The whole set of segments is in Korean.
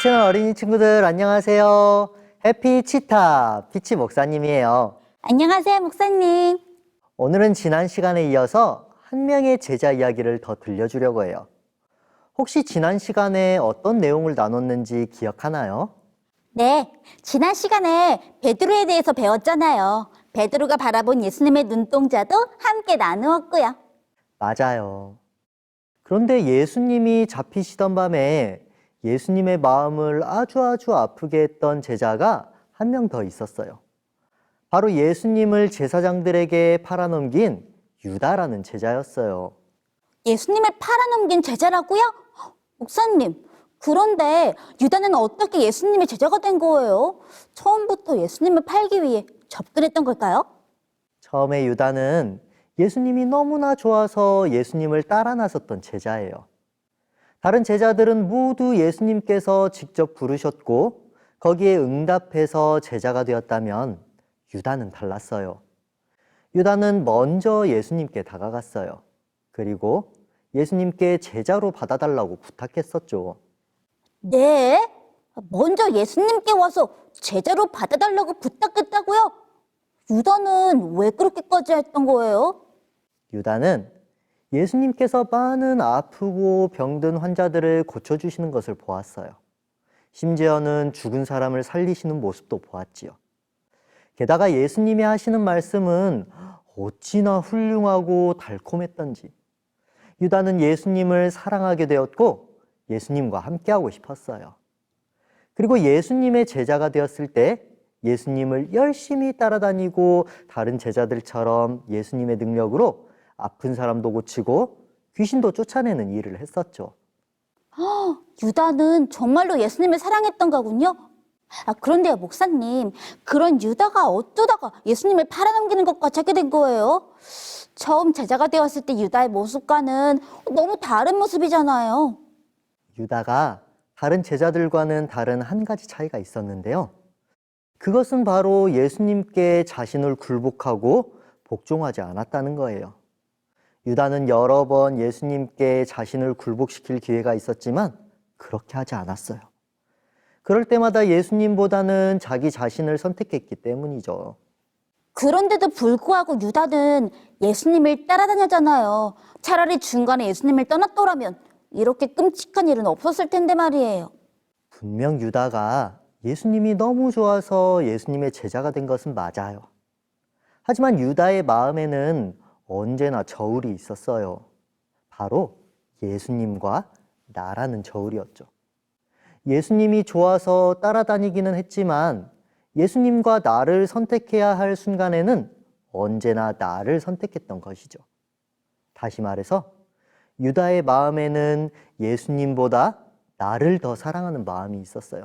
채널 어린이 친구들 안녕하세요. 해피 치타 피치 목사님이에요. 안녕하세요, 목사님. 오늘은 지난 시간에 이어서 한 명의 제자 이야기를 더 들려주려고 해요. 혹시 지난 시간에 어떤 내용을 나눴는지 기억하나요? 네, 지난 시간에 베드로에 대해서 배웠잖아요. 베드로가 바라본 예수님의 눈동자도 함께 나누었고요. 맞아요. 그런데 예수님이 잡히시던 밤에 예수님의 마음을 아주 아프게 했던 제자가 한 명 더 있었어요. 바로 예수님을 제사장들에게 팔아넘긴 유다라는 제자였어요. 예수님을 팔아넘긴 제자라고요? 목사님, 그런데 유다는 어떻게 예수님의 제자가 된 거예요? 처음부터 예수님을 팔기 위해 접근했던 걸까요? 처음에 유다는 예수님이 너무나 좋아서 예수님을 따라 나섰던 제자예요. 다른 제자들은 모두 예수님께서 직접 부르셨고 거기에 응답해서 제자가 되었다면 유다는 달랐어요. 유다는 먼저 예수님께 다가갔어요. 그리고 예수님께 제자로 받아달라고 부탁했었죠. 네, 먼저 예수님께 와서 제자로 받아달라고 부탁했다고요? 유다는 왜 그렇게까지 했던 거예요? 유다는 예수님께서 많은 아프고 병든 환자들을 고쳐주시는 것을 보았어요. 심지어는 죽은 사람을 살리시는 모습도 보았지요. 게다가 예수님이 하시는 말씀은 어찌나 훌륭하고 달콤했던지 유다는 예수님을 사랑하게 되었고 예수님과 함께하고 싶었어요. 그리고 예수님의 제자가 되었을 때 예수님을 열심히 따라다니고 다른 제자들처럼 예수님의 능력으로 아픈 사람도 고치고 귀신도 쫓아내는 일을 했었죠. 유다는 정말로 예수님을 사랑했던 거군요. 그런데요, 목사님, 그런 유다가 어쩌다가 예수님을 팔아넘기는 것까지 하게 된 거예요? 처음 제자가 되었을 때 유다의 모습과는 너무 다른 모습이잖아요. 유다가 다른 제자들과는 다른 한 가지 차이가 있었는데요. 그것은 바로 예수님께 자신을 굴복하고 복종하지 않았다는 거예요. 유다는 여러 번 예수님께 자신을 굴복시킬 기회가 있었지만 그렇게 하지 않았어요. 그럴 때마다 예수님보다는 자기 자신을 선택했기 때문이죠. 그런데도 불구하고 유다는 예수님을 따라다녔잖아요. 차라리 중간에 예수님을 떠났더라면 이렇게 끔찍한 일은 없었을 텐데 말이에요. 분명 유다가 예수님이 너무 좋아서 예수님의 제자가 된 것은 맞아요. 하지만 유다의 마음에는 언제나 저울이 있었어요. 바로 예수님과 나라는 저울이었죠. 예수님이 좋아서 따라다니기는 했지만 예수님과 나를 선택해야 할 순간에는 언제나 나를 선택했던 것이죠. 다시 말해서 유다의 마음에는 예수님보다 나를 더 사랑하는 마음이 있었어요.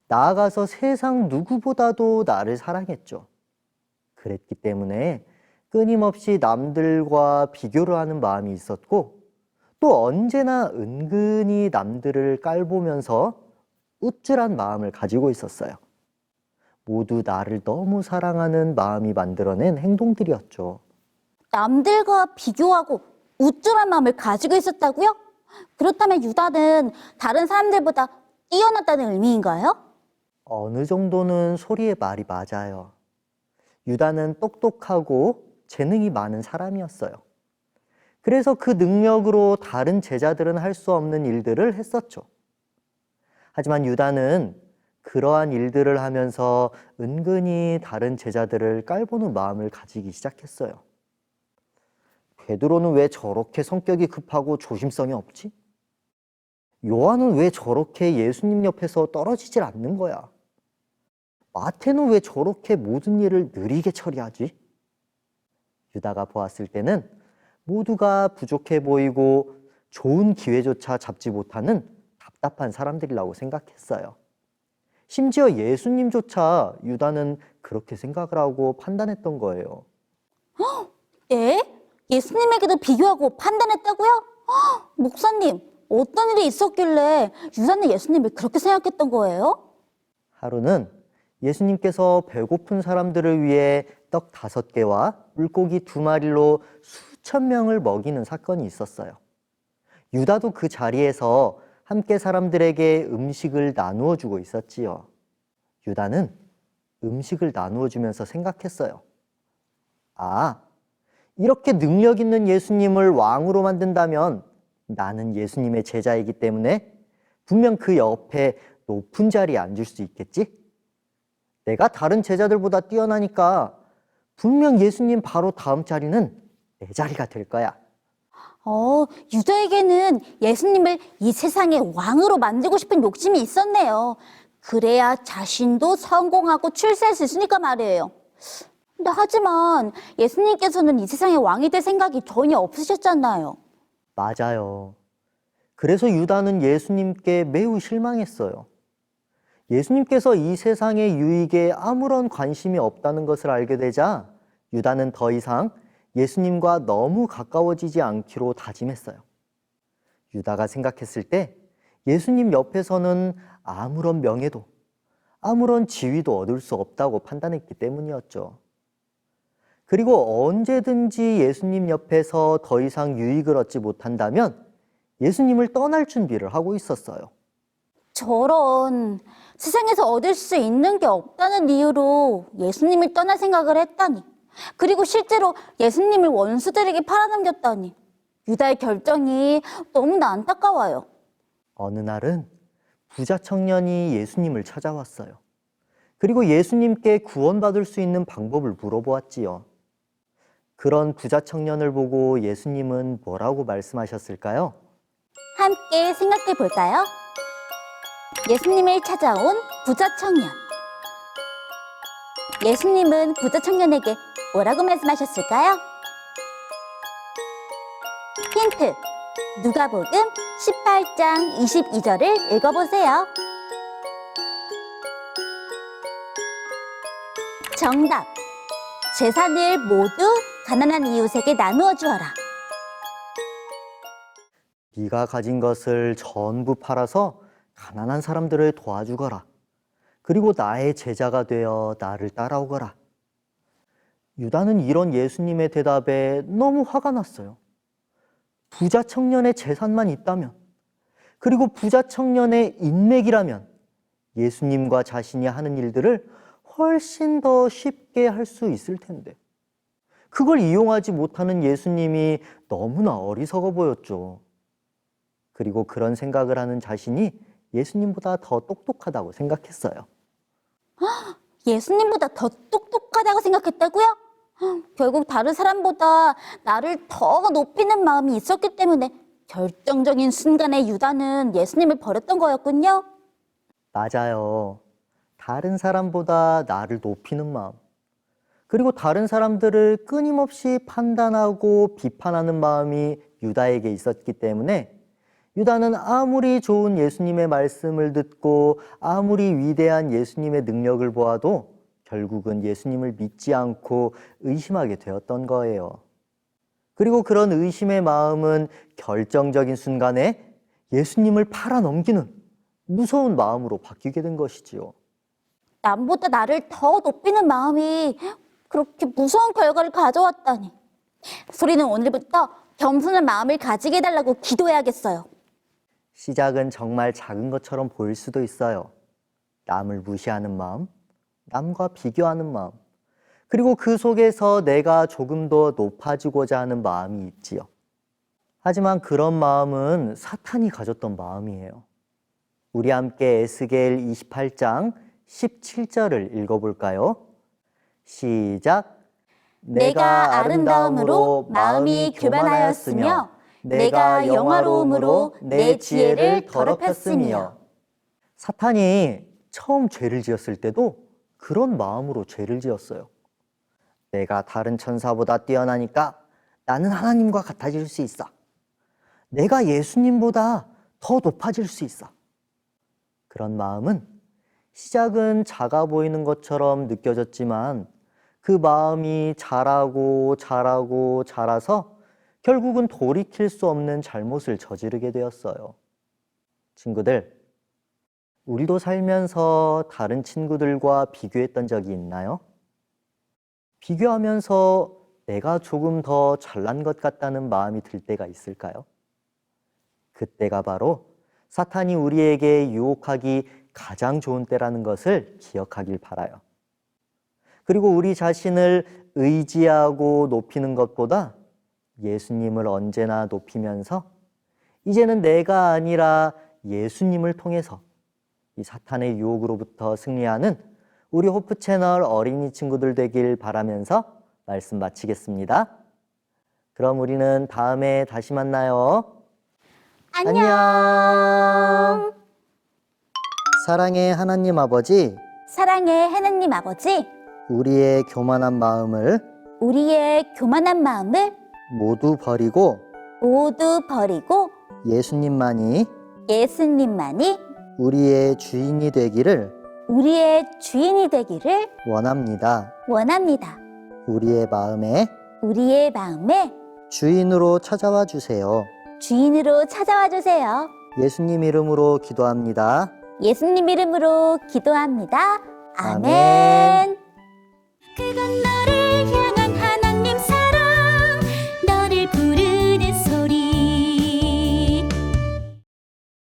나아가서 세상 누구보다도 나를 사랑했죠. 그랬기 때문에 끊임없이 남들과 비교를 하는 마음이 있었고 또 언제나 은근히 남들을 깔보면서 우쭐한 마음을 가지고 있었어요. 모두 나를 너무 사랑하는 마음이 만들어낸 행동들이었죠. 남들과 비교하고 우쭐한 마음을 가지고 있었다고요? 그렇다면 유다는 다른 사람들보다 뛰어났다는 의미인가요? 어느 정도는 소리의 말이 맞아요. 유다는 똑똑하고 재능이 많은 사람이었어요. 그래서 그 능력으로 다른 제자들은 할 수 없는 일들을 했었죠. 하지만 유다는 그러한 일들을 하면서 은근히 다른 제자들을 깔보는 마음을 가지기 시작했어요. 베드로는 왜 저렇게 성격이 급하고 조심성이 없지? 요한은 왜 저렇게 예수님 옆에서 떨어지질 않는 거야? 마태는 왜 저렇게 모든 일을 느리게 처리하지? 유다가 보았을 때는 모두가 부족해 보이고 좋은 기회조차 잡지 못하는 답답한 사람들이라고 생각했어요. 심지어 예수님조차 유다는 그렇게 생각을 하고 판단했던 거예요. 네? 예수님에게도 비교하고 판단했다고요? 목사님, 어떤 일이 있었길래 유다는 예수님을 그렇게 생각했던 거예요? 하루는 예수님께서 배고픈 사람들을 위해 떡 5개와 물고기 2마리로 수천 명을 먹이는 사건이 있었어요. 유다도 그 자리에서 함께 사람들에게 음식을 나누어 주고 있었지요. 유다는 음식을 나누어 주면서 생각했어요. 아, 이렇게 능력 있는 예수님을 왕으로 만든다면 나는 예수님의 제자이기 때문에 분명 그 옆에 높은 자리에 앉을 수 있겠지? 내가 다른 제자들보다 뛰어나니까 분명 예수님 바로 다음 자리는 내 자리가 될 거야. 유다에게는 예수님을 이 세상의 왕으로 만들고 싶은 욕심이 있었네요. 그래야 자신도 성공하고 출세할 수 있으니까 말이에요. 근데 하지만 예수님께서는 이 세상의 왕이 될 생각이 전혀 없으셨잖아요. 맞아요. 그래서 유다는 예수님께 매우 실망했어요. 예수님께서 이 세상의 유익에 아무런 관심이 없다는 것을 알게 되자 유다는 더 이상 예수님과 너무 가까워지지 않기로 다짐했어요. 유다가 생각했을 때 예수님 옆에서는 아무런 명예도, 아무런 지위도 얻을 수 없다고 판단했기 때문이었죠. 그리고 언제든지 예수님 옆에서 더 이상 유익을 얻지 못한다면 예수님을 떠날 준비를 하고 있었어요. 저런, 세상에서 얻을 수 있는 게 없다는 이유로 예수님을 떠날 생각을 했다니. 그리고 실제로 예수님을 원수들에게 팔아넘겼다니. 유다의 결정이 너무나 안타까워요. 어느 날은 부자 청년이 예수님을 찾아왔어요. 그리고 예수님께 구원받을 수 있는 방법을 물어보았지요. 그런 부자 청년을 보고 예수님은 뭐라고 말씀하셨을까요? 함께 생각해 볼까요? 예수님을 찾아온 부자 청년. 예수님은 부자 청년에게 뭐라고 말씀하셨을까요? 힌트. 누가복음 18장 22절을 읽어보세요. 정답. 재산을 모두 가난한 이웃에게 나누어 주어라. 네가 가진 것을 전부 팔아서 가난한 사람들을 도와주거라. 그리고 나의 제자가 되어 나를 따라오거라. 유다는 이런 예수님의 대답에 너무 화가 났어요. 부자 청년의 재산만 있다면, 그리고 부자 청년의 인맥이라면 예수님과 자신이 하는 일들을 훨씬 더 쉽게 할 수 있을 텐데 그걸 이용하지 못하는 예수님이 너무나 어리석어 보였죠. 그리고 그런 생각을 하는 자신이 예수님보다 더 똑똑하다고 생각했어요. 예수님보다 더 똑똑하다고 생각했다고요? 결국 다른 사람보다 나를 더 높이는 마음이 있었기 때문에 결정적인 순간에 유다는 예수님을 버렸던 거였군요. 맞아요. 다른 사람보다 나를 높이는 마음, 그리고 다른 사람들을 끊임없이 판단하고 비판하는 마음이 유다에게 있었기 때문에 유다는 아무리 좋은 예수님의 말씀을 듣고 아무리 위대한 예수님의 능력을 보아도 결국은 예수님을 믿지 않고 의심하게 되었던 거예요. 그리고 그런 의심의 마음은 결정적인 순간에 예수님을 팔아넘기는 무서운 마음으로 바뀌게 된 것이지요. 남보다 나를 더 높이는 마음이 그렇게 무서운 결과를 가져왔다니. 소리는 오늘부터 겸손한 마음을 가지게 해달라고 기도해야겠어요. 시작은 정말 작은 것처럼 보일 수도 있어요. 남을 무시하는 마음, 남과 비교하는 마음, 그리고 그 속에서 내가 조금 더 높아지고자 하는 마음이 있지요. 하지만 그런 마음은 사탄이 가졌던 마음이에요. 우리 함께 에스겔 28장 17절을 읽어볼까요? 시작! 내가 아름다움으로 마음이 교만하였으며 내가 영화로움으로 내 지혜를 더럽혔으며. 사탄이 처음 죄를 지었을 때도 그런 마음으로 죄를 지었어요. 내가 다른 천사보다 뛰어나니까 나는 하나님과 같아질 수 있어. 내가 예수님보다 더 높아질 수 있어. 그런 마음은 시작은 작아 보이는 것처럼 느껴졌지만 그 마음이 자라고 자라서 결국은 돌이킬 수 없는 잘못을 저지르게 되었어요. 친구들, 우리도 살면서 다른 친구들과 비교했던 적이 있나요? 비교하면서 내가 조금 더 잘난 것 같다는 마음이 들 때가 있을까요? 그때가 바로 사탄이 우리에게 유혹하기 가장 좋은 때라는 것을 기억하길 바라요. 그리고 우리 자신을 의지하고 높이는 것보다 예수님을 언제나 높이면서 이제는 내가 아니라 예수님을 통해서 이 사탄의 유혹으로부터 승리하는 우리 호프 채널 어린이 친구들 되길 바라면서 말씀 마치겠습니다. 그럼 우리는 다음에 다시 만나요. 안녕. 사랑의 하나님 아버지, 사랑의 하나님 아버지, 우리의 교만한 마음을 우리의 교만한 마음을 모두 버리고 모두 버리고 예수님만이 예수님만이 우리의 주인이 되기를 우리의 주인이 되기를 원합니다. 원합니다. 우리의 마음에 우리의 마음에 주인으로 찾아와 주세요. 주인으로 찾아와 주세요. 예수님 이름으로 기도합니다. 예수님 이름으로 기도합니다. 아멘. 아멘. 그건 나